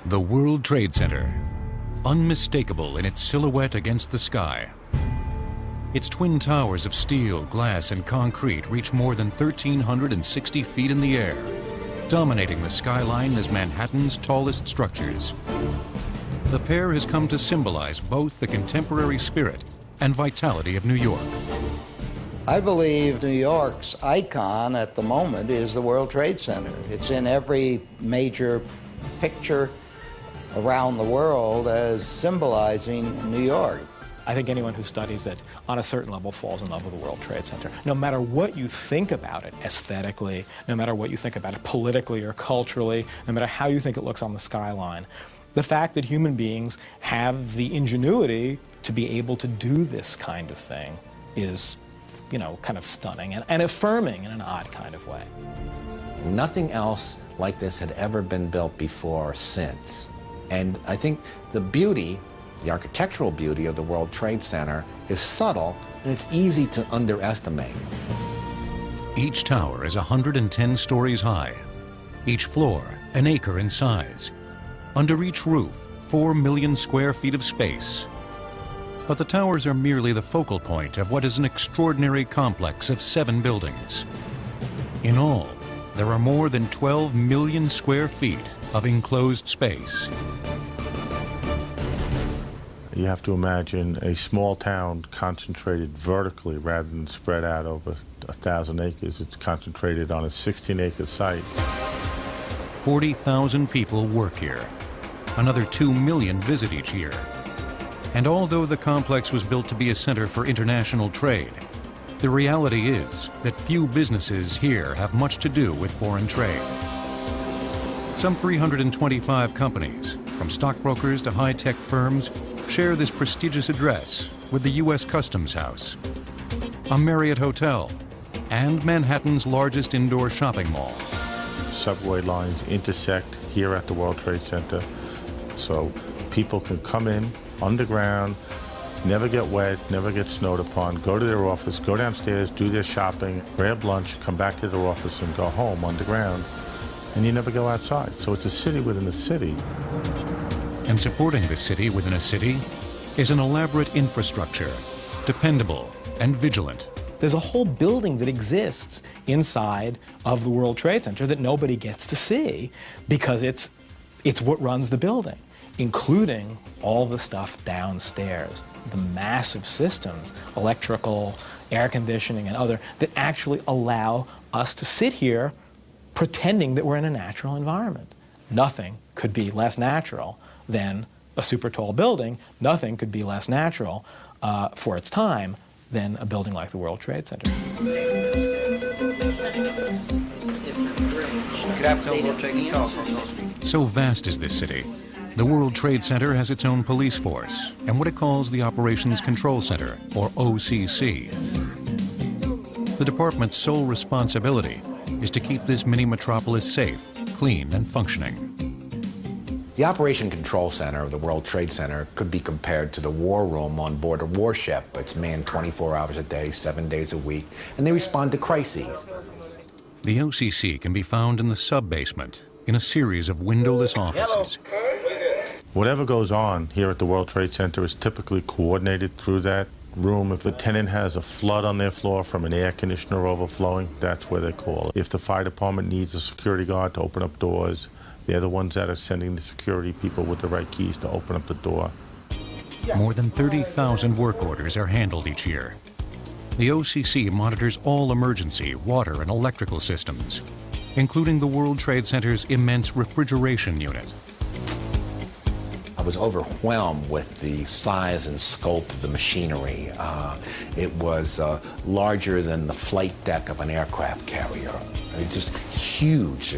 The World Trade Center, unmistakable in its silhouette against the sky. Its twin towers of steel, glass, and concrete reach more than 1,360 feet in the air, dominating the skyline as Manhattan's tallest structures. The pair has come to symbolize both the contemporary spirit and vitality of New York. I believe New York's icon at the moment is the World Trade Center. It's in every major picture around the world as symbolizing New York. I think anyone who studies it on a certain level falls in love with the World Trade Center. No matter what you think about it aesthetically, no matter what you think about it politically or culturally, no matter how you think it looks on the skyline, the fact that human beings have the ingenuity to be able to do this kind of thing is, you know, kind of stunning and affirming in an odd kind of way. Nothing else like this had ever been built before or since. And I think the beauty, the architectural beauty of the World Trade Center is subtle and it's easy to underestimate. Each tower is 110 stories high, each floor an acre in size. Under each roof, 4 million square feet of space. But the towers are merely the focal point of what is an extraordinary complex of 7 buildings. In all, there are more than 12 million square feet of enclosed space. You have to imagine a small town concentrated vertically rather than spread out over 1,000 acres. It's concentrated on a 16-acre site. 40,000 people work here. Another 2 million visit each year. And although the complex was built to be a center for international trade, the reality is that few businesses here have much to do with foreign trade. Some 325 companies, from stockbrokers to high-tech firms, share this prestigious address with the U.S. Customs House, a Marriott hotel, and Manhattan's largest indoor shopping mall. Subway lines intersect here at the World Trade Center, so people can come in underground, never get wet, never get snowed upon, go to their office, go downstairs, do their shopping, grab lunch, come back to their office and go home underground, and you never go outside. So it's a city within a city. And supporting the city within a city is an elaborate infrastructure, dependable and vigilant. There's a whole building that exists inside of the World Trade Center that nobody gets to see because it's what runs the building, including all the stuff downstairs, the massive systems, electrical, air conditioning, and other, that actually allow us to sit here pretending that we're in a natural environment. Nothing could be less natural than a super tall building. Nothing could be less natural for its time than a building like the World Trade Center. So vast is this city, the World Trade Center has its own police force and what it calls the Operations Control Center, or OCC. The department's sole responsibility is to keep this mini metropolis safe, clean, and functioning. The Operation Control Center of the World Trade Center could be compared to the war room on board a warship. It's manned 24 hours a day, 7 days a week, and they respond to crises. The OCC can be found in the sub-basement in a series of windowless offices. Whatever goes on here at the World Trade Center is typically coordinated through that room. If a tenant has a flood on their floor from an air conditioner overflowing, that's where they call. If the fire department needs a security guard to open up doors, they're the ones that are sending the security people with the right keys to open up the door. More than 30,000 work orders are handled each year. The OCC monitors all emergency water and electrical systems, including the World Trade Center's immense refrigeration unit. I was overwhelmed with the size and scope of the machinery. It was larger than the flight deck of an aircraft carrier. I mean, just huge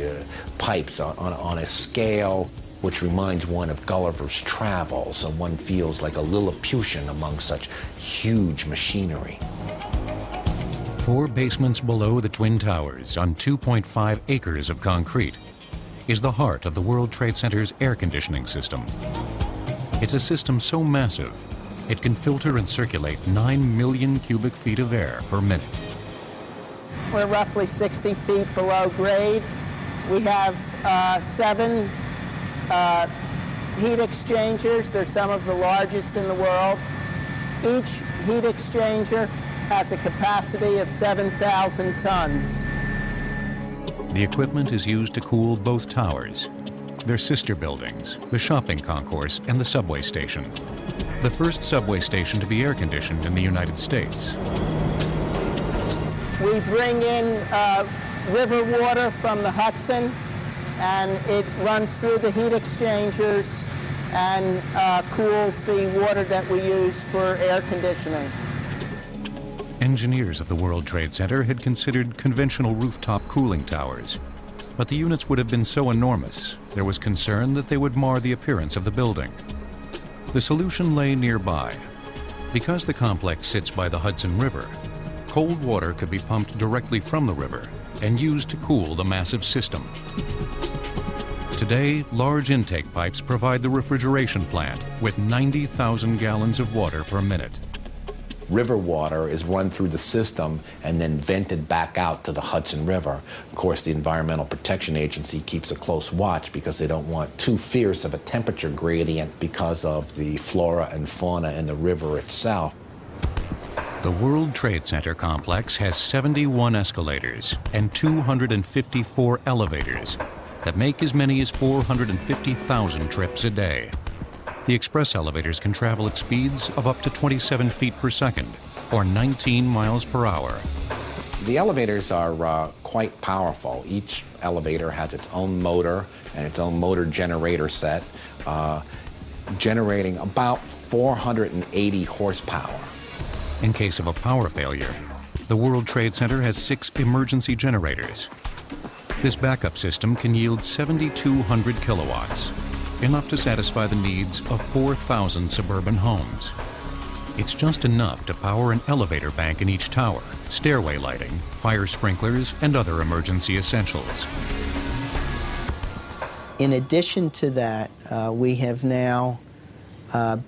pipes on a scale which reminds one of Gulliver's Travels, so one feels like a Lilliputian among such huge machinery. 4 basements below the Twin Towers on 2.5 acres of concrete is the heart of the World Trade Center's air conditioning system. It's a system so massive, it can filter and circulate 9 million cubic feet of air per minute. We're roughly 60 feet below grade. We have 7 heat exchangers. They're some of the largest in the world. Each heat exchanger has a capacity of 7,000 tons. The equipment is used to cool both towers, their sister buildings, the shopping concourse, and the subway station. The first subway station to be air-conditioned in the United States. We bring in river water from the Hudson, and it runs through the heat exchangers and cools the water that we use for air conditioning. Engineers of the World Trade Center had considered conventional rooftop cooling towers, but the units would have been so enormous, there was concern that they would mar the appearance of the building. The solution lay nearby. Because the complex sits by the Hudson River, cold water could be pumped directly from the river and used to cool the massive system. Today, large intake pipes provide the refrigeration plant with 90,000 gallons of water per minute. River water is run through the system and then vented back out to the Hudson River. Of course, the Environmental Protection Agency keeps a close watch because they don't want too fierce of a temperature gradient because of the flora and fauna in the river itself. The World Trade Center complex has 71 escalators and 254 elevators that make as many as 450,000 trips a day. The express elevators can travel at speeds of up to 27 feet per second, or 19 miles per hour. The elevators are quite powerful. Each elevator has its own motor and its own motor generator set, generating about 480 horsepower. In case of a power failure, the World Trade Center has 6 emergency generators. This backup system can yield 7,200 kilowatts, enough to satisfy the needs of 4,000 suburban homes. It's just enough to power an elevator bank in each tower, stairway lighting, fire sprinklers, and other emergency essentials. In addition to that, we have now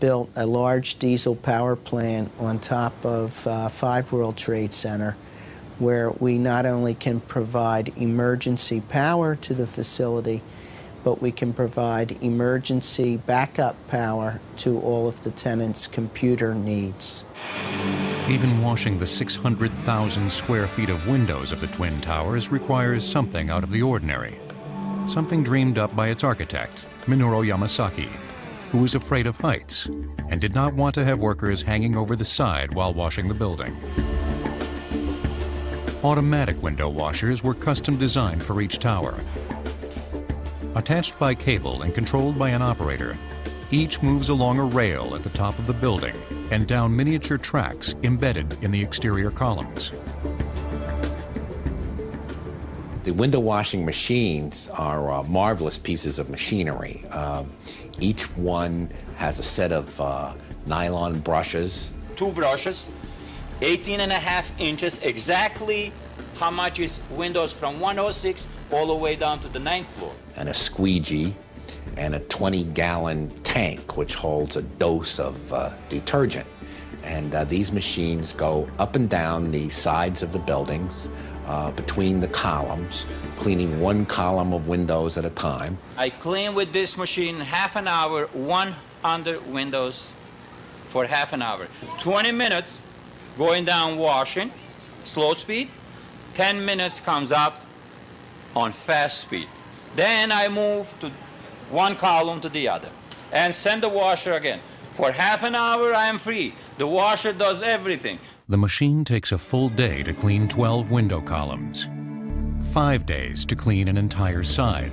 built a large diesel power plant on top of 5 World Trade Center, where we not only can provide emergency power to the facility, but we can provide emergency backup power to all of the tenants' computer needs. Even washing the 600,000 square feet of windows of the Twin Towers requires something out of the ordinary. Something dreamed up by its architect, Minoru Yamasaki, who was afraid of heights and did not want to have workers hanging over the side while washing the building. Automatic window washers were custom designed for each tower. Attached by cable and controlled by an operator, each moves along a rail at the top of the building and down miniature tracks embedded in the exterior columns. The window washing machines are marvelous pieces of machinery. Each one has a set of nylon brushes. 2 brushes, 18.5 inches, exactly how much is windows from 106 all the way down to the 9th floor. And a squeegee, and a 20-gallon tank, which holds a dose of detergent. And these machines go up and down the sides of the buildings, between the columns, cleaning 1 column of windows at a time. I clean with this machine half an hour, 100 windows for half an hour. 20 minutes going down washing, slow speed. 10 minutes comes up on fast speed. Then I move to 1 column to the other and send the washer again. For half an hour I am free. The washer does everything. The machine takes a full day to clean 12 window columns, 5 days to clean an entire side.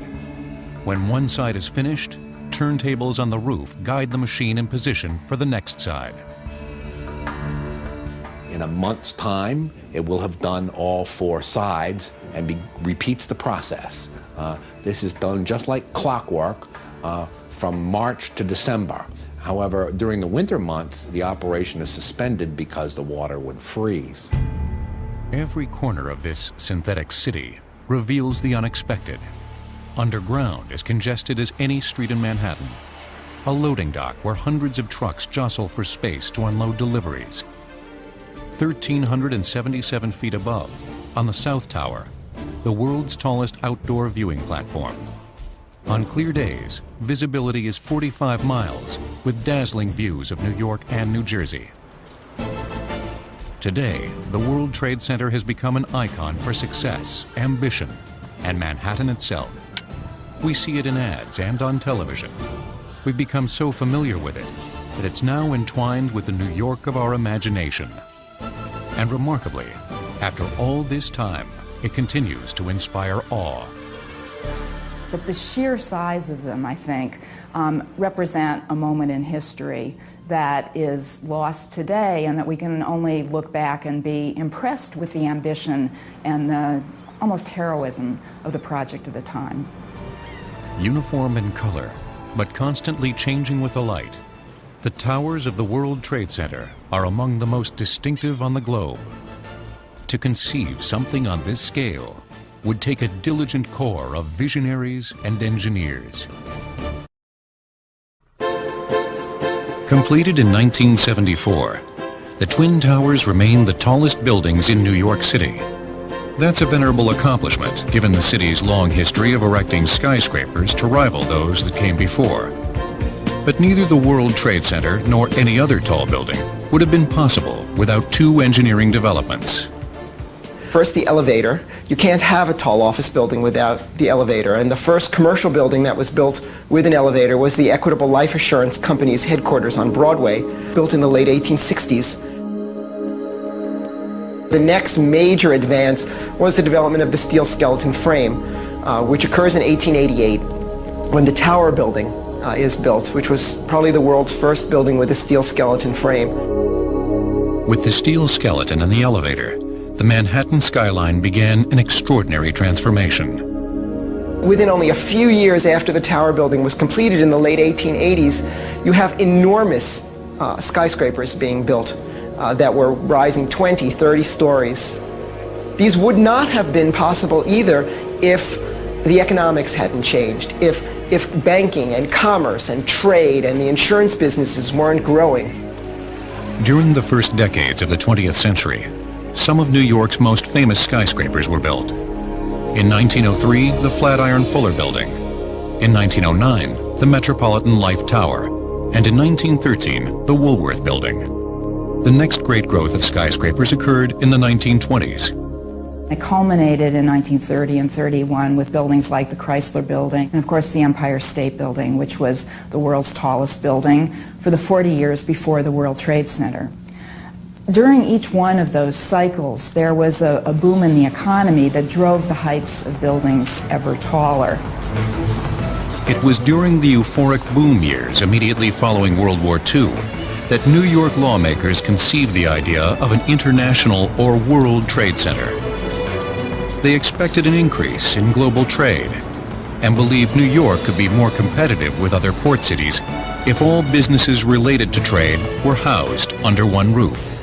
When one side is finished, turntables on the roof guide the machine in position for the next side. In a month's time, it will have done all 4 sides and repeats the process. This is done just like clockwork from March to December. However, during the winter months, the operation is suspended because the water would freeze. Every corner of this synthetic city reveals the unexpected. Underground, as congested as any street in Manhattan. A loading dock where hundreds of trucks jostle for space to unload deliveries. 1,377 feet above, on the South Tower, the world's tallest outdoor viewing platform. On clear days, visibility is 45 miles with dazzling views of New York and New Jersey. Today, the World Trade Center has become an icon for success, ambition, and Manhattan itself. We see it in ads and on television. We've become so familiar with it that it's now entwined with the New York of our imagination. And remarkably, after all this time, it continues to inspire awe. But the sheer size of them, I think, represent a moment in history that is lost today, and that we can only look back and be impressed with the ambition and the almost heroism of the project at the time. Uniform in color, but constantly changing with the light, the towers of the World Trade Center are among the most distinctive on the globe. To conceive something on this scale would take a diligent corps of visionaries and engineers. Completed in 1974, the Twin Towers remain the tallest buildings in New York City. That's a venerable accomplishment given the city's long history of erecting skyscrapers to rival those that came before. But neither the World Trade Center nor any other tall building would have been possible without two engineering developments. First, the elevator. You can't have a tall office building without the elevator. And the first commercial building that was built with an elevator was the Equitable Life Assurance Company's headquarters on Broadway, built in the late 1860s. The next major advance was the development of the steel skeleton frame, which occurs in 1888 when the Tower Building is built, which was probably the world's first building with a steel skeleton frame. With the steel skeleton and the elevator, the Manhattan skyline began an extraordinary transformation. Within only a few years after the Tower Building was completed in the late 1880s, you have enormous skyscrapers being built that were rising 20, 30 stories. These would not have been possible either if the economics hadn't changed, if banking and commerce and trade and the insurance businesses weren't growing. During the first decades of the 20th century, some of New York's most famous skyscrapers were built. In 1903, the Flatiron Fuller Building. In 1909, the Metropolitan Life Tower. And in 1913, the Woolworth Building. The next great growth of skyscrapers occurred in the 1920s. It culminated in 1930 and 31 with buildings like the Chrysler Building and, of course, the Empire State Building, which was the world's tallest building for the 40 years before the World Trade Center. During each one of those cycles, there was a boom in the economy that drove the heights of buildings ever taller. It was during the euphoric boom years immediately following World War II that New York lawmakers conceived the idea of an international or World Trade Center. They expected an increase in global trade and believed New York could be more competitive with other port cities if all businesses related to trade were housed under one roof.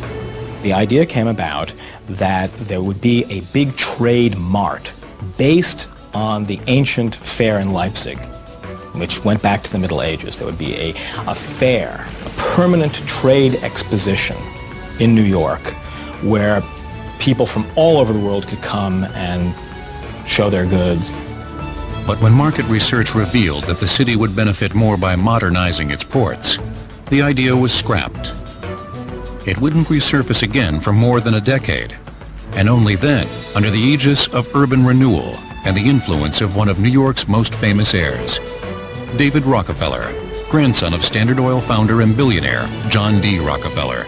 The idea came about that there would be a big trade mart based on the ancient fair in Leipzig, which went back to the Middle Ages. There would be a fair, a permanent trade exposition in New York where people from all over the world could come and show their goods. But when market research revealed that the city would benefit more by modernizing its ports, the idea was scrapped. It wouldn't resurface again for more than a decade, and only then under the aegis of urban renewal and the influence of one of New York's most famous heirs, David Rockefeller, grandson of Standard Oil founder and billionaire John D. Rockefeller.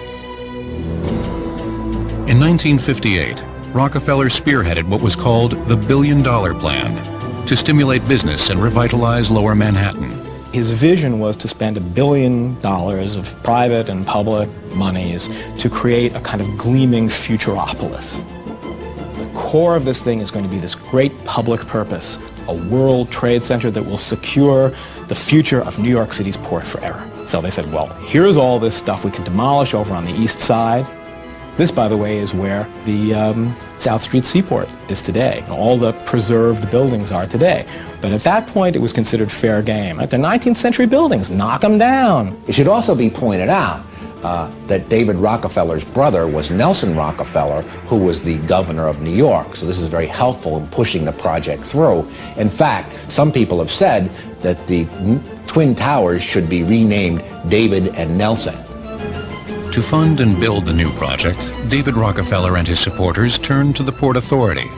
In 1958, Rockefeller spearheaded what was called the $1 billion plan to stimulate business and revitalize Lower Manhattan. His vision was to spend $1 billion of private and public monies to create a kind of gleaming futuropolis. The core of this thing is going to be this great public purpose, a World Trade Center that will secure the future of New York City's port forever. So they said, well, here's all this stuff we can demolish over on the east side. This, by the way, is where the South Street Seaport is today. All the preserved buildings are today. But at that point, it was considered fair game. They're 19th century buildings. Knock them down. It should also be pointed out that David Rockefeller's brother was Nelson Rockefeller, who was the governor of New York. So this is very helpful in pushing the project through. In fact, some people have said that the Twin Towers should be renamed David and Nelson. To fund and build the new project, David Rockefeller and his supporters turned to the Port Authority,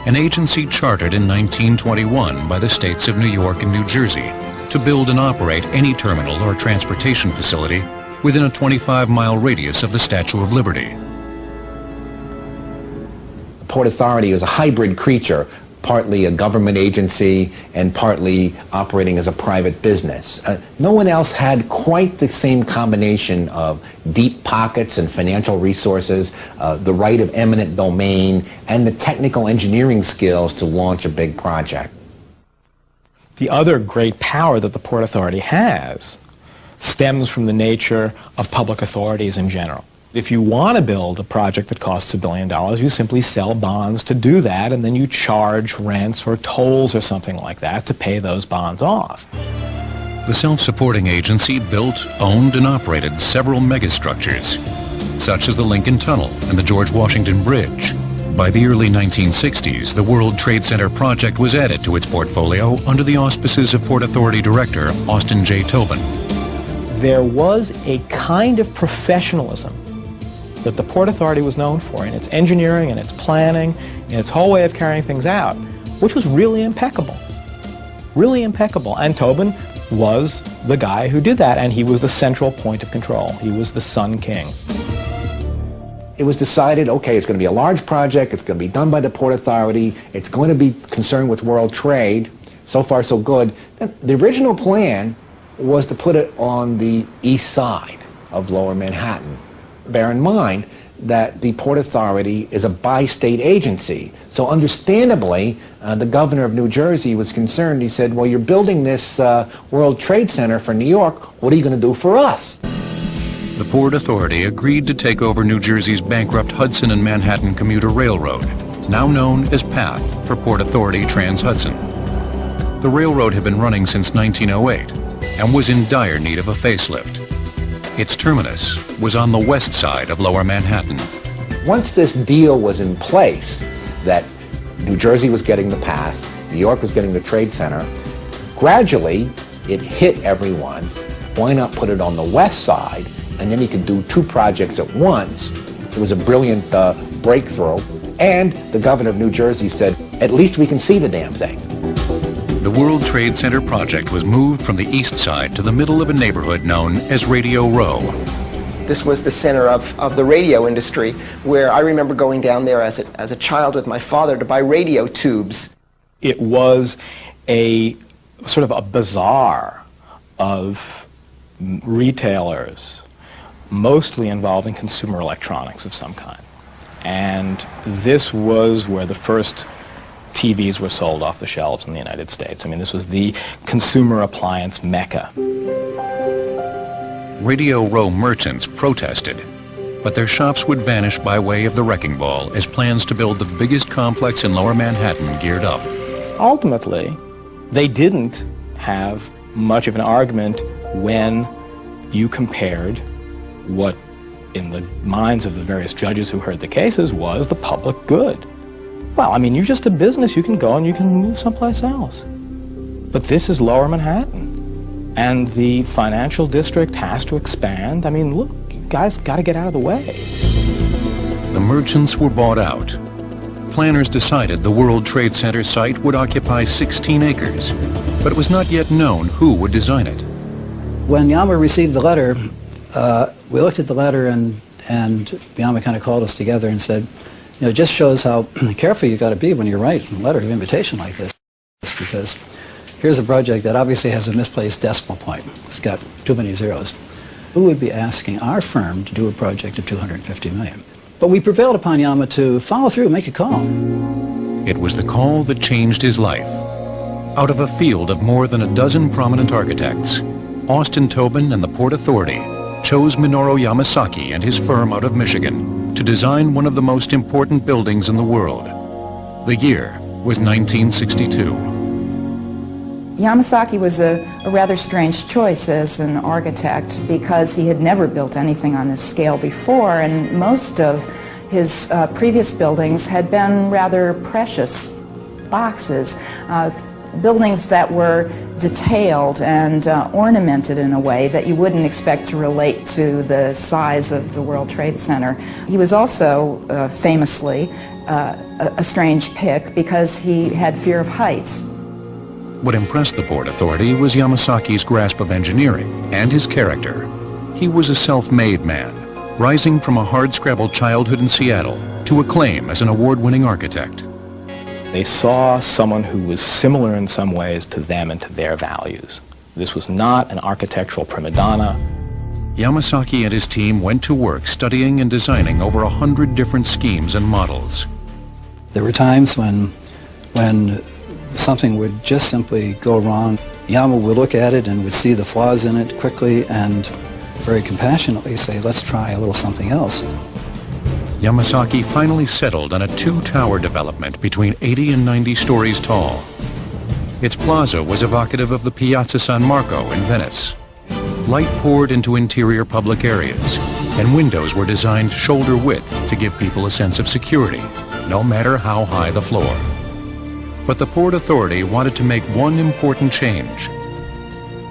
an agency chartered in 1921 by the states of New York and New Jersey to build and operate any terminal or transportation facility within a 25-mile radius of the Statue of Liberty. The Port Authority is a hybrid creature, partly a government agency and partly operating as a private business. No one else had quite the same combination of deep pockets and financial resources, the right of eminent domain, and the technical engineering skills to launch a big project. The other great power that the Port Authority has stems from the nature of public authorities in general. If you want to build a project that costs $1 billion, you simply sell bonds to do that, and then you charge rents or tolls or something like that to pay those bonds off. The self-supporting agency built, owned, and operated several megastructures, such as the Lincoln Tunnel and the George Washington Bridge. By the early 1960s, the World Trade Center project was added to its portfolio under the auspices of Port Authority Director Austin J. Tobin. There was a kind of professionalism that the Port Authority was known for in its engineering and its planning and its whole way of carrying things out, which was really impeccable. Really impeccable. And Tobin was the guy who did that, and he was the central point of control. He was the Sun King. It was decided, okay, it's going to be a large project, it's going to be done by the Port Authority, it's going to be concerned with world trade. So far, so good. The original plan was to put it on the east side of Lower Manhattan. Bear in mind that the Port Authority is a bi-state agency. So understandably, the governor of New Jersey was concerned. He said, well, you're building this World Trade Center for New York. What are you going to do for us? The Port Authority agreed to take over New Jersey's bankrupt Hudson and Manhattan Commuter Railroad, now known as PATH for Port Authority Trans-Hudson. The railroad had been running since 1908 and was in dire need of a facelift. Its terminus was on the west side of Lower Manhattan. Once this deal was in place, that New Jersey was getting the PATH, New York was getting the Trade Center, gradually it hit everyone. Why not put it on the west side, and then you could do two projects at once? It was a brilliant breakthrough, and the governor of New Jersey said, at least we can see the damn thing. The World Trade Center project was moved from the east side to the middle of a neighborhood known as Radio Row. This was the center of the radio industry, where I remember going down there as a child with my father to buy radio tubes. It was a sort of a bazaar of retailers, mostly involving consumer electronics of some kind. And this was where the first TVs were sold off the shelves in the United States. I mean, this was the consumer appliance mecca. Radio Row merchants protested, but their shops would vanish by way of the wrecking ball as plans to build the biggest complex in Lower Manhattan geared up. Ultimately, they didn't have much of an argument when you compared what, in the minds of the various judges who heard the cases, was the public good. Well, I mean, you're just a business. You can go and you can move someplace else. But this is Lower Manhattan, and the financial district has to expand. I mean, look, you guys got to get out of the way. The merchants were bought out. Planners decided the World Trade Center site would occupy 16 acres, but it was not yet known who would design it. When Yama received the letter, we looked at the letter, and Yama kind of called us together and said, you know, it just shows how careful you got to be when you write a letter of invitation like this, because here's a project that obviously has a misplaced decimal point. It's got too many zeros. Who would be asking our firm to do a project of $250 million? But we prevailed upon Yama to follow through, make a call. It was the call that changed his life. Out of a field of more than a dozen prominent architects, Austin Tobin and the Port Authority chose Minoru Yamasaki and his firm out of Michigan to design one of the most important buildings in the world. The year was 1962. Yamasaki was a rather strange choice as an architect because he had never built anything on this scale before, and most of his previous buildings had been rather precious boxes. buildings that were detailed and ornamented in a way that you wouldn't expect to relate to the size of the World Trade Center. He was also famously a strange pick because he had fear of heights. What impressed the Port Authority was Yamasaki's grasp of engineering and his character. He was a self-made man, rising from a hard-scrabble childhood in Seattle to acclaim as an award-winning architect. They saw someone who was similar in some ways to them and to their values. This was not an architectural prima donna. Yamasaki and his team went to work studying and designing over 100 different schemes and models. There were times when something would just simply go wrong. Yama would look at it and would see the flaws in it quickly and very compassionately say, let's try a little something else. Yamasaki finally settled on a two-tower development between 80 and 90 stories tall. Its plaza was evocative of the Piazza San Marco in Venice. Light poured into interior public areas, and windows were designed shoulder width to give people a sense of security, no matter how high the floor. But the Port Authority wanted to make one important change.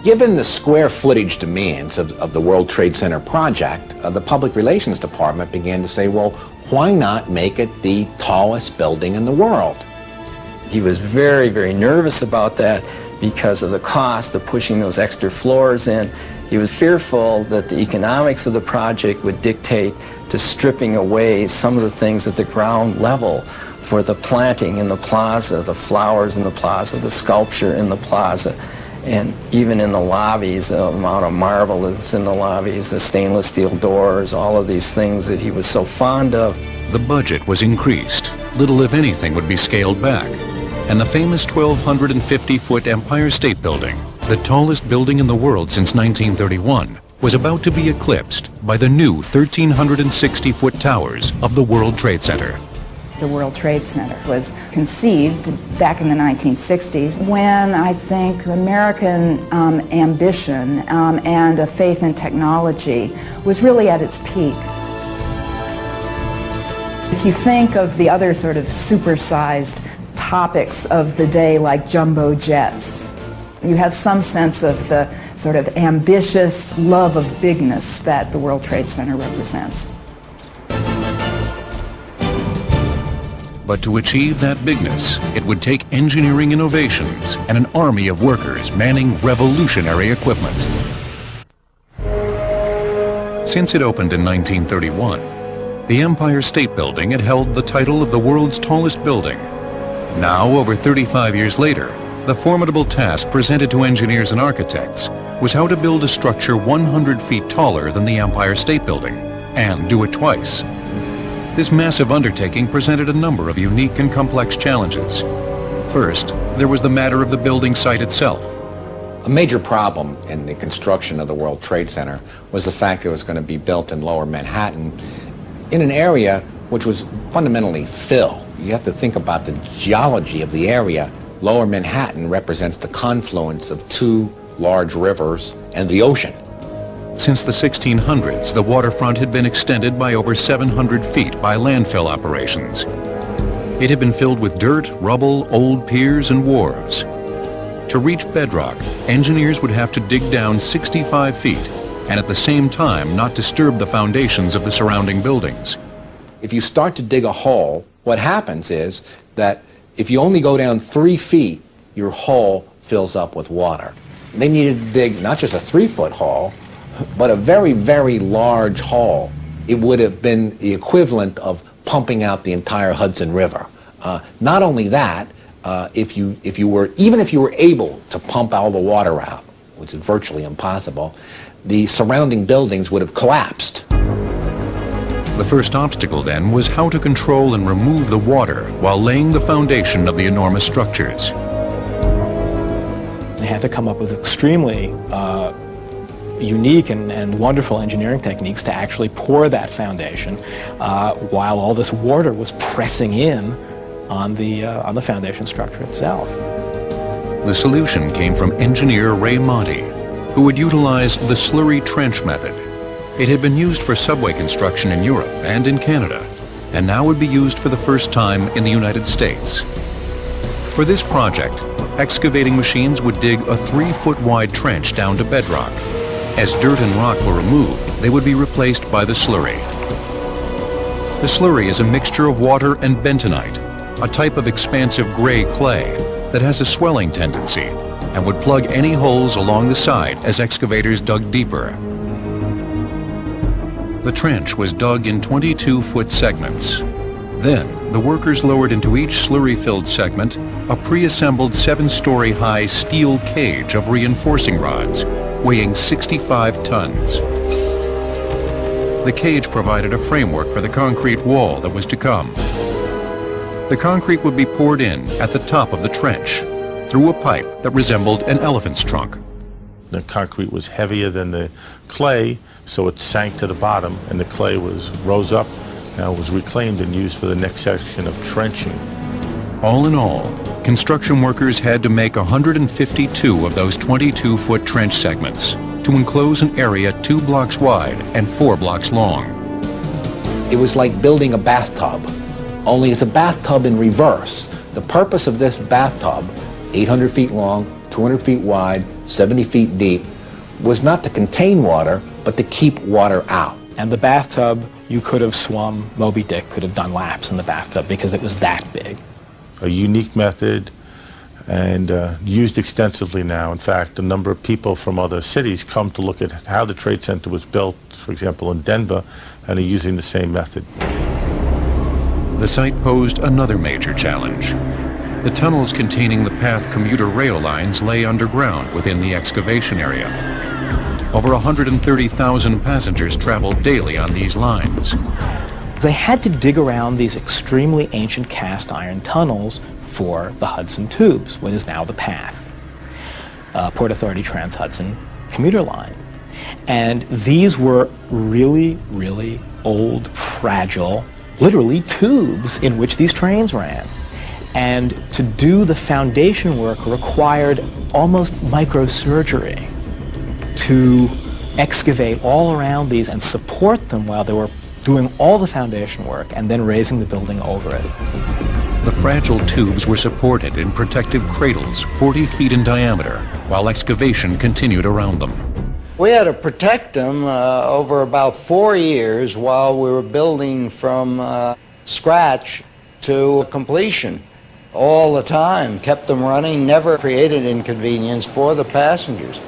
Given the square footage demands of the World Trade Center project, the Public Relations Department began to say, well, why not make it the tallest building in the world? He was very, very nervous about that because of the cost of pushing those extra floors in. He was fearful that the economics of the project would dictate to stripping away some of the things at the ground level for the planting in the plaza, the flowers in the plaza, the sculpture in the plaza. And even in the lobbies, the amount of marble that's in the lobbies, the stainless steel doors, all of these things that he was so fond of. The budget was increased. Little, if anything, would be scaled back. And the famous 1,250-foot Empire State Building, the tallest building in the world since 1931, was about to be eclipsed by the new 1,360-foot towers of the World Trade Center. The World Trade Center was conceived back in the 1960s when I think American ambition and a faith in technology was really at its peak. If you think of the other sort of supersized topics of the day like jumbo jets, you have some sense of the sort of ambitious love of bigness that the World Trade Center represents. But to achieve that bigness, it would take engineering innovations and an army of workers manning revolutionary equipment. Since it opened in 1931, the Empire State Building had held the title of the world's tallest building. Now, over 35 years later, the formidable task presented to engineers and architects was how to build a structure 100 feet taller than the Empire State Building, and do it twice. This massive undertaking presented a number of unique and complex challenges. First, there was the matter of the building site itself. A major problem in the construction of the World Trade Center was the fact that it was going to be built in Lower Manhattan in an area which was fundamentally fill. You have to think about the geology of the area. Lower Manhattan represents the confluence of two large rivers and the ocean. Since the 1600s, the waterfront had been extended by over 700 feet by landfill operations. It had been filled with dirt, rubble, old piers, and wharves. To reach bedrock, engineers would have to dig down 65 feet and at the same time not disturb the foundations of the surrounding buildings. If you start to dig a hole, what happens is that if you only go down 3 feet, your hole fills up with water. They needed to dig not just a 3-foot hole, but a very, very large hole. It would have been the equivalent of pumping out the entire Hudson River. Not only that, even if you were able to pump all the water out, which is virtually impossible, the surrounding buildings would have collapsed. The first obstacle then was how to control and remove the water while laying the foundation of the enormous structures. They had to come up with extremely unique and wonderful engineering techniques to actually pour that foundation while all this water was pressing in on the foundation structure itself. The solution came from engineer Ray Monti, who would utilize the slurry trench method. It had been used for subway construction in Europe and in Canada, and now would be used for the first time in the United States. For this project, excavating machines would dig a 3-foot wide trench down to bedrock. As dirt and rock were removed, they would be replaced by the slurry. The slurry is a mixture of water and bentonite, a type of expansive gray clay that has a swelling tendency and would plug any holes along the side as excavators dug deeper. The trench was dug in 22-foot segments. Then, the workers lowered into each slurry-filled segment a pre-assembled 7-story high steel cage of reinforcing rods, weighing 65 tons. The cage provided a framework for the concrete wall that was to come. The concrete would be poured in at the top of the trench through a pipe that resembled an elephant's trunk. The concrete was heavier than the clay, so it sank to the bottom, and the clay rose up and was reclaimed and used for the next section of trenching. All in all, construction workers had to make 152 of those 22-foot trench segments to enclose an area 2 blocks wide and 4 blocks long. It was like building a bathtub, only it's a bathtub in reverse. The purpose of this bathtub, 800 feet long, 200 feet wide, 70 feet deep, was not to contain water, but to keep water out. And the bathtub, you could have swum, Moby Dick could have done laps in the bathtub because it was that big. A unique method and used extensively now. In fact, a number of people from other cities come to look at how the Trade Center was built, for example, in Denver, and are using the same method. The site posed another major challenge. The tunnels containing the PATH commuter rail lines lay underground within the excavation area. Over 130,000 passengers traveled daily on these lines. They had to dig around these extremely ancient cast iron tunnels for the Hudson Tubes, what is now the PATH, Port Authority Trans-Hudson commuter line. And these were really, really old, fragile, literally tubes in which these trains ran. And to do the foundation work required almost microsurgery to excavate all around these and support them while they were doing all the foundation work and then raising the building over it. The fragile tubes were supported in protective cradles 40 feet in diameter while excavation continued around them. We had to protect them over about 4 years while we were building from scratch to completion. All the time, kept them running, never created inconvenience for the passengers.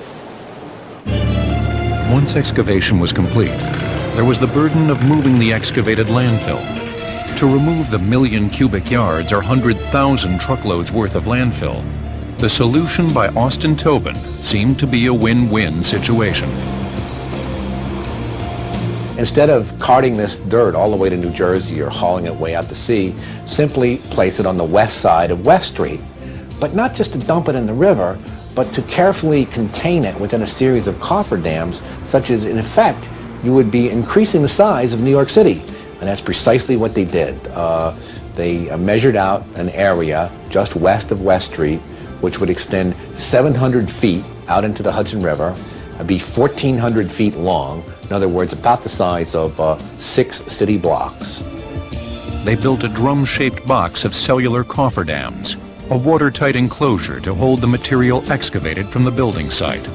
Once excavation was complete, there was the burden of moving the excavated landfill. To remove the 1 million cubic yards or 100,000 truckloads worth of landfill, the solution by Austin Tobin seemed to be a win-win situation. Instead of carting this dirt all the way to New Jersey or hauling it way out to sea, simply place it on the west side of West Street. But not just to dump it in the river, but to carefully contain it within a series of cofferdams, such as, in effect, you would be increasing the size of New York City. And that's precisely what they did. They measured out an area just west of West Street, which would extend 700 feet out into the Hudson River, be 1,400 feet long, in other words, about the size of 6 city blocks. They built a drum-shaped box of cellular cofferdams, a watertight enclosure to hold the material excavated from the building site.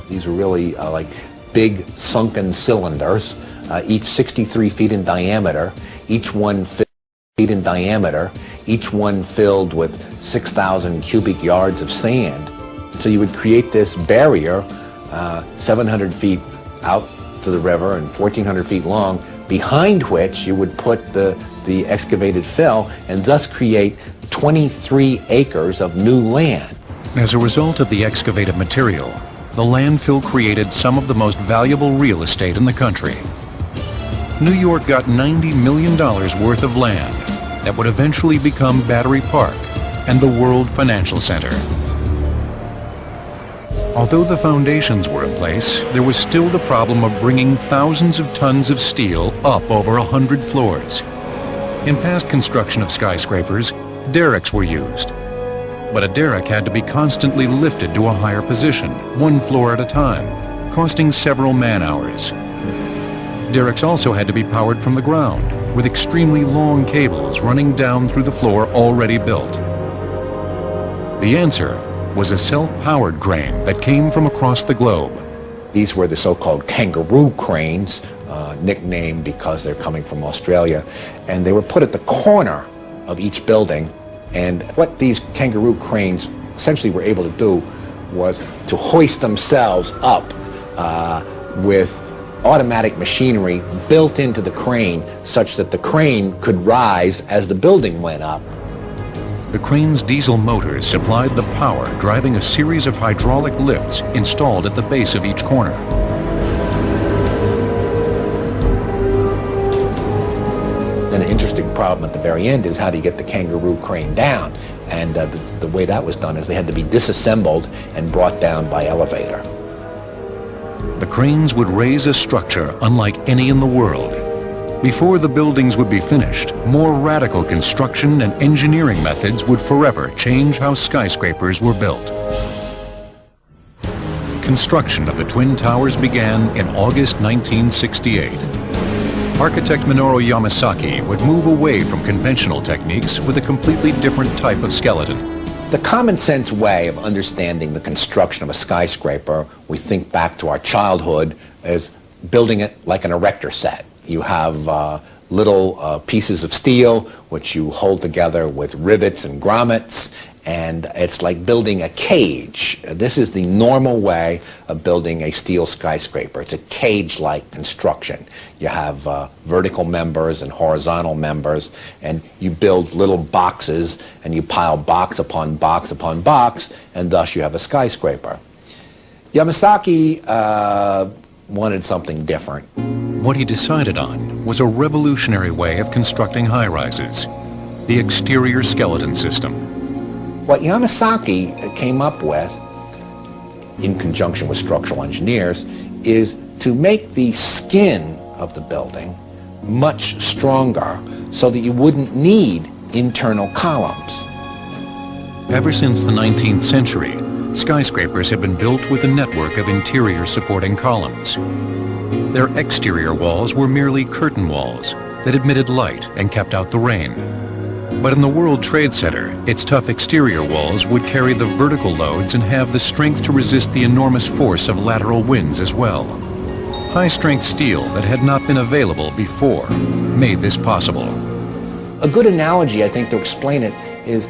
These were really like big sunken cylinders, each 63 feet in diameter, each one feet in diameter, each one filled with 6,000 cubic yards of sand. So you would create this barrier 700 feet out to the river and 1,400 feet long, behind which you would put the excavated fill and thus create 23 acres of new land. As a result of the excavated material, the landfill created some of the most valuable real estate in the country. New York got $90 million worth of land that would eventually become Battery Park and the World Financial Center. Although the foundations were in place, there was still the problem of bringing thousands of tons of steel up over 100 floors. In past construction of skyscrapers, derricks were used. But a derrick had to be constantly lifted to a higher position, 1 floor at a time, costing several man-hours. Derricks also had to be powered from the ground, with extremely long cables running down through the floor already built. The answer was a self-powered crane that came from across the globe. These were the so-called kangaroo cranes, nicknamed because they're coming from Australia, and they were put at the corner of each building. And what these kangaroo cranes essentially were able to do was to hoist themselves up with automatic machinery built into the crane such that the crane could rise as the building went up. The crane's diesel motors supplied the power, driving a series of hydraulic lifts installed at the base of each corner. Then an interesting problem at the very end is how do you get the kangaroo crane down? And the way that was done is they had to be disassembled and brought down by elevator. The cranes would raise a structure unlike any in the world. Before the buildings would be finished, more radical construction and engineering methods would forever change how skyscrapers were built. Construction of the Twin Towers began in August 1968. Architect Minoru Yamasaki would move away from conventional techniques with a completely different type of skeleton. The common sense way of understanding the construction of a skyscraper, we think back to our childhood, is building it like an erector set. You have little pieces of steel which you hold together with rivets and grommets, and it's like building a cage. This is the normal way of building a steel skyscraper. It's a cage-like construction. You have vertical members and horizontal members, and you build little boxes, and you pile box upon box upon box, and thus you have a skyscraper. Yamasaki wanted something different. What he decided on was a revolutionary way of constructing high-rises, the exterior skeleton system. What Yamasaki came up with, in conjunction with structural engineers, is to make the skin of the building much stronger so that you wouldn't need internal columns. Ever since the 19th century, skyscrapers have been built with a network of interior supporting columns. Their exterior walls were merely curtain walls that admitted light and kept out the rain. But in the World Trade Center, its tough exterior walls would carry the vertical loads and have the strength to resist the enormous force of lateral winds as well. High-strength steel that had not been available before made this possible. A good analogy, I think, to explain it is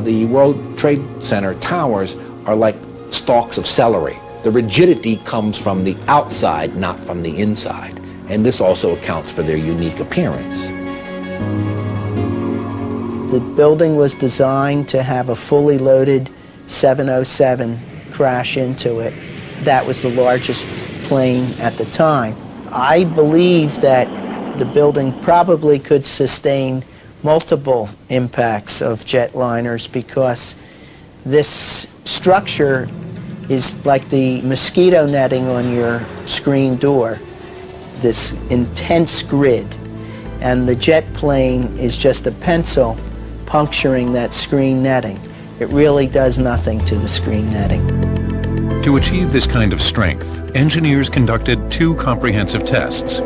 the World Trade Center towers are like stalks of celery. The rigidity comes from the outside, not from the inside. And this also accounts for their unique appearance. The building was designed to have a fully loaded 707 crash into it. That was the largest plane at the time. I believe that the building probably could sustain multiple impacts of jetliners because this structure is like the mosquito netting on your screen door, this intense grid, and the jet plane is just a pencil puncturing that screen netting. It really does nothing to the screen netting. To achieve this kind of strength, engineers conducted two comprehensive tests.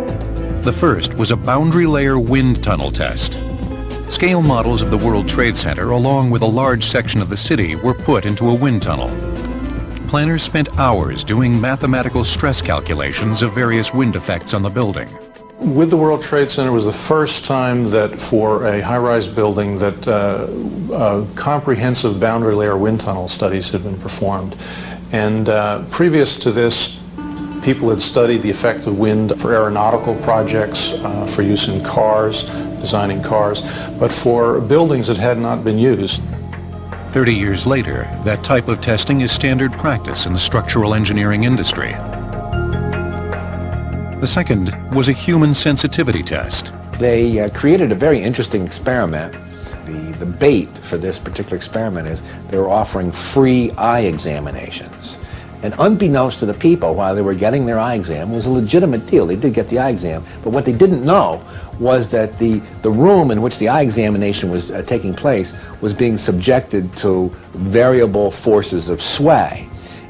The first was a boundary layer wind tunnel test. Scale models of the World Trade Center, along with a large section of the city, were put into a wind tunnel. Planners spent hours doing mathematical stress calculations of various wind effects on the building. With the World Trade Center was the first time that for a high-rise building that comprehensive boundary layer wind tunnel studies had been performed. And previous to this, people had studied the effect of wind for aeronautical projects, for use in cars, designing cars, but for buildings it had not been used. 30 years later, that type of testing is standard practice in the structural engineering industry. The second was a human sensitivity test. They created a very interesting experiment. The bait for this particular experiment is they were offering free eye examinations. And unbeknownst to the people, while they were getting their eye exam, it was a legitimate deal. They did get the eye exam. But what they didn't know was that the room in which the eye examination was taking place was being subjected to variable forces of sway.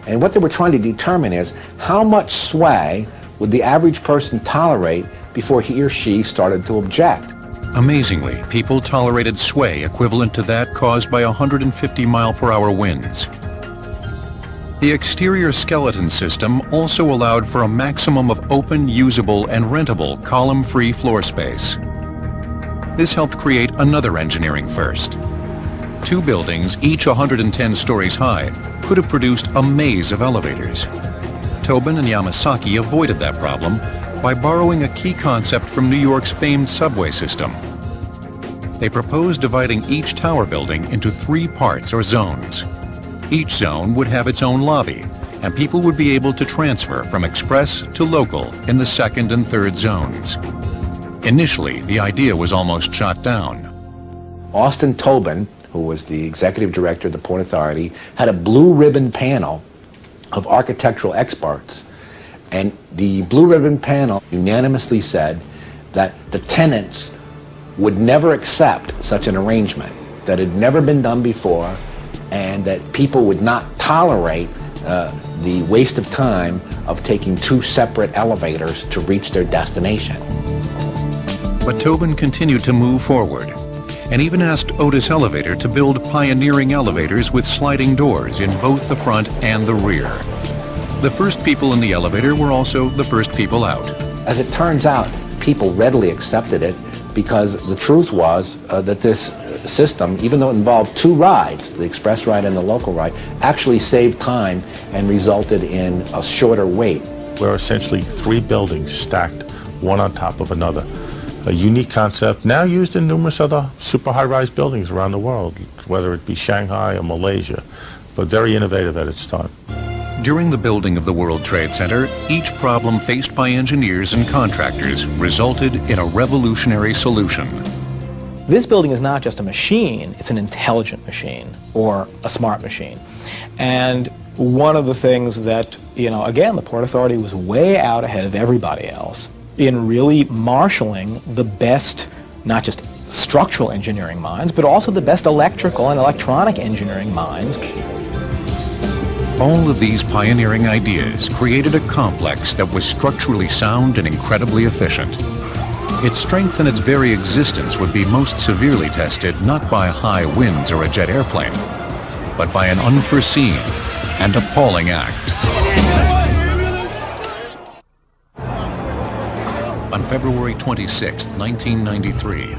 And what they were trying to determine is how much sway would the average person tolerate before he or she started to object. Amazingly, people tolerated sway equivalent to that caused by 150-mile-per-hour winds. The exterior skeleton system also allowed for a maximum of open, usable, and rentable column-free floor space. This helped create another engineering first. Two buildings, each 110 stories high, could have produced a maze of elevators. Tobin and Yamasaki avoided that problem by borrowing a key concept from New York's famed subway system. They proposed dividing each tower building into 3 parts or zones. Each zone would have its own lobby, and people would be able to transfer from express to local in the 2nd and 3rd zones. Initially, the idea was almost shot down. Austin Tobin, who was the executive director of the Port Authority, had a blue ribbon panel of architectural experts. And the blue ribbon panel unanimously said that the tenants would never accept such an arrangement, that it had never been done before, and that people would not tolerate the waste of time of taking 2 separate elevators to reach their destination. But Tobin continued to move forward, and even asked Otis Elevator to build pioneering elevators with sliding doors in both the front and the rear. The first people in the elevator were also the first people out. As it turns out, people readily accepted it because the truth was that this system, even though it involved 2 rides, the express ride and the local ride, actually saved time and resulted in a shorter wait. We're essentially 3 buildings stacked one on top of another. A unique concept now used in numerous other super high-rise buildings around the world, whether it be Shanghai or Malaysia, but very innovative at its time. During the building of the World Trade Center, each problem faced by engineers and contractors resulted in a revolutionary solution. This building is not just a machine, it's an intelligent machine, or a smart machine. And one of the things that, again, the Port Authority was way out ahead of everybody else in really marshaling the best, not just structural engineering minds, but also the best electrical and electronic engineering minds. All of these pioneering ideas created a complex that was structurally sound and incredibly efficient. Its strength and its very existence would be most severely tested not by high winds or a jet airplane, but by an unforeseen and appalling act. On February 26, 1993,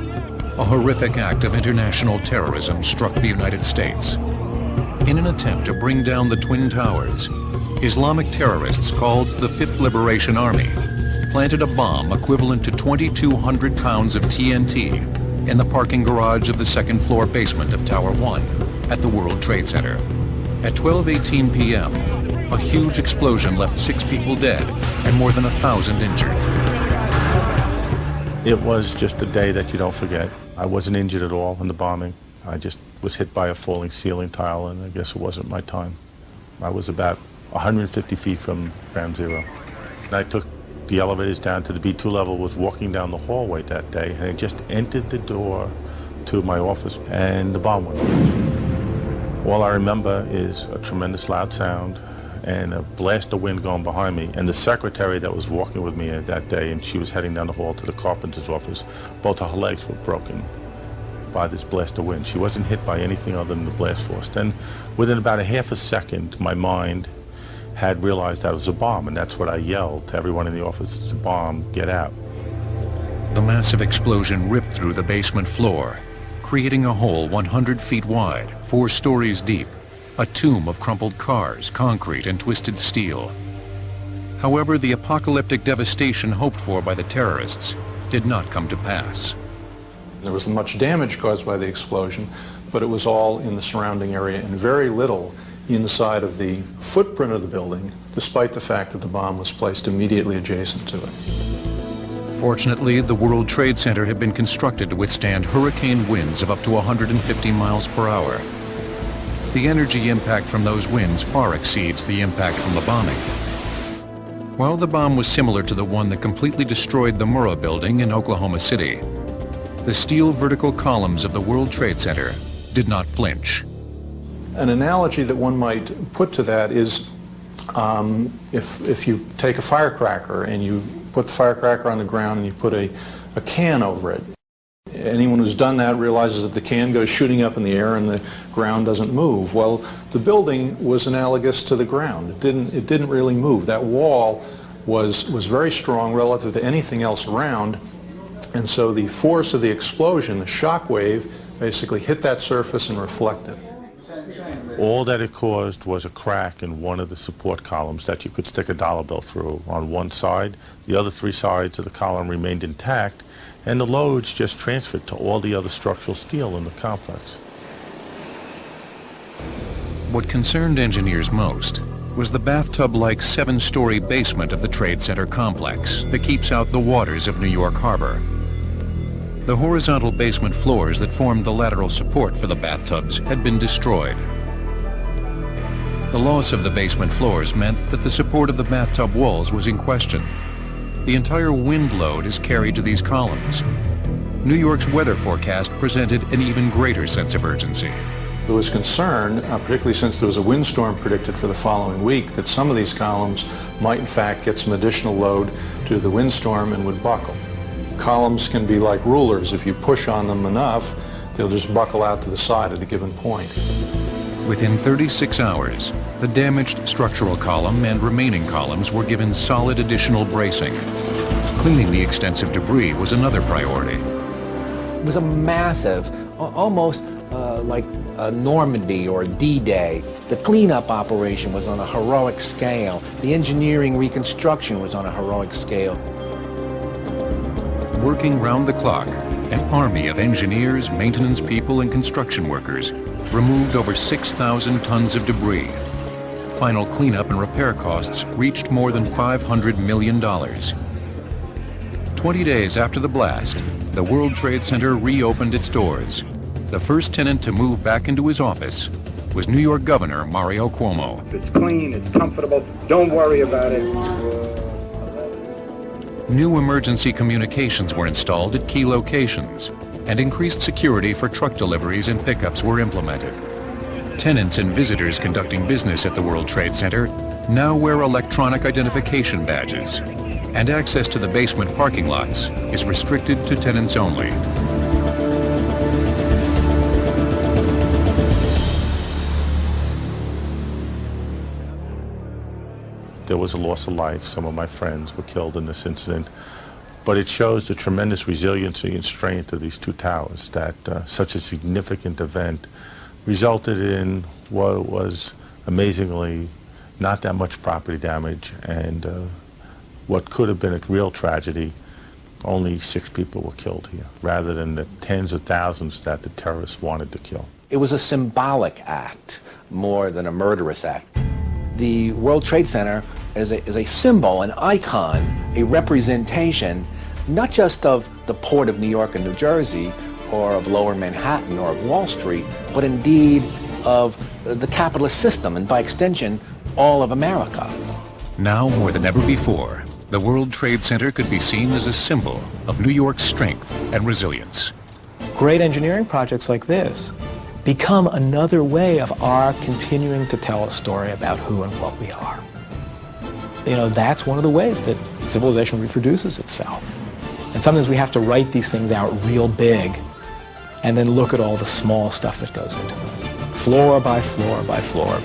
a horrific act of international terrorism struck the United States. In an attempt to bring down the Twin Towers, Islamic terrorists called the Fifth Liberation Army planted a bomb equivalent to 2,200 pounds of TNT in the parking garage of the 2nd floor basement of Tower 1 at the World Trade Center. At 12:18 p.m., a huge explosion left 6 people dead and more than 1,000 injured. It was just a day that you don't forget. I wasn't injured at all in the bombing. I just was hit by a falling ceiling tile, and I guess it wasn't my time. I was about 150 feet from ground zero. And I took the elevators down to the B2 level, was walking down the hallway that day, and I just entered the door to my office, and the bomb went off. All I remember is a tremendous loud sound and a blast of wind going behind me, and the secretary that was walking with me that day, and she was heading down the hall to the carpenter's office, both of her legs were broken by this blast of wind. She wasn't hit by anything other than the blast force. Then within about a half a second, my mind had realized that it was a bomb, and that's what I yelled to everyone in the office: "It's a bomb, get out." The massive explosion ripped through the basement floor, creating a hole 100 feet wide, 4 stories deep, a tomb of crumpled cars, concrete, and twisted steel. However, the apocalyptic devastation hoped for by the terrorists did not come to pass. There was much damage caused by the explosion, but it was all in the surrounding area and very little inside of the footprint of the building, despite the fact that the bomb was placed immediately adjacent to it. Fortunately, the World Trade Center had been constructed to withstand hurricane winds of up to 150 miles per hour. The energy impact from those winds far exceeds the impact from the bombing. While the bomb was similar to the one that completely destroyed the Murrah building in Oklahoma City, the steel vertical columns of the World Trade Center did not flinch. An analogy that one might put to that is if you take a firecracker and you put the firecracker on the ground and you put a can over it, Anyone who's done that realizes that the can goes shooting up in the air and the ground doesn't move. Well, the building was analogous to the ground. It didn't really move. That wall was very strong relative to anything else around, and so the force of the explosion, the shock wave, basically hit that surface and reflected. All that it caused was a crack in one of the support columns that you could stick a dollar bill through on one side. The other three sides of the column remained intact, and the loads just transferred to all the other structural steel in the complex. What concerned engineers most was the bathtub-like 7-story basement of the Trade Center complex that keeps out the waters of New York Harbor. The horizontal basement floors that formed the lateral support for the bathtubs had been destroyed. The loss of the basement floors meant that the support of the bathtub walls was in question. The entire wind load is carried to these columns. New York's weather forecast presented an even greater sense of urgency. There was concern, particularly since there was a windstorm predicted for the following week, that some of these columns might in fact get some additional load due to the windstorm and would buckle. Columns can be like rulers. If you push on them enough, they'll just buckle out to the side at a given point. Within 36 hours, the damaged structural column and remaining columns were given solid additional bracing. Cleaning the extensive debris was another priority. It was a massive, almost like Normandy or D-Day. The cleanup operation was on a heroic scale. The engineering reconstruction was on a heroic scale. Working round the clock, an army of engineers, maintenance people, and construction workers removed over 6,000 tons of debris. Final cleanup and repair costs reached more than $500 million. 20 days after the blast, the World Trade Center reopened its doors. The first tenant to move back into his office was New York Governor Mario Cuomo. It's clean, it's comfortable, don't worry about it. New emergency communications were installed at key locations, and increased security for truck deliveries and pickups were implemented. Tenants and visitors conducting business at the World Trade Center now wear electronic identification badges, and access to the basement parking lots is restricted to tenants only. There was a loss of life. Some of my friends were killed in this incident. But it shows the tremendous resiliency and strength of these two towers, that such a significant event resulted in what was amazingly not that much property damage, and what could have been a real tragedy, only 6 people were killed here, rather than the tens of thousands that the terrorists wanted to kill. It was a symbolic act more than a murderous act. The World Trade Center is a symbol, an icon, a representation, not just of the port of New York and New Jersey, or of Lower Manhattan, or of Wall Street, but indeed of the capitalist system, and by extension, all of America. Now more than ever before, the World Trade Center could be seen as a symbol of New York's strength and resilience. Great engineering projects like this become another way of our continuing to tell a story about who and what we are. You know, that's one of the ways that civilization reproduces itself. And sometimes we have to write these things out real big and then look at all the small stuff that goes into it, floor by floor by floor.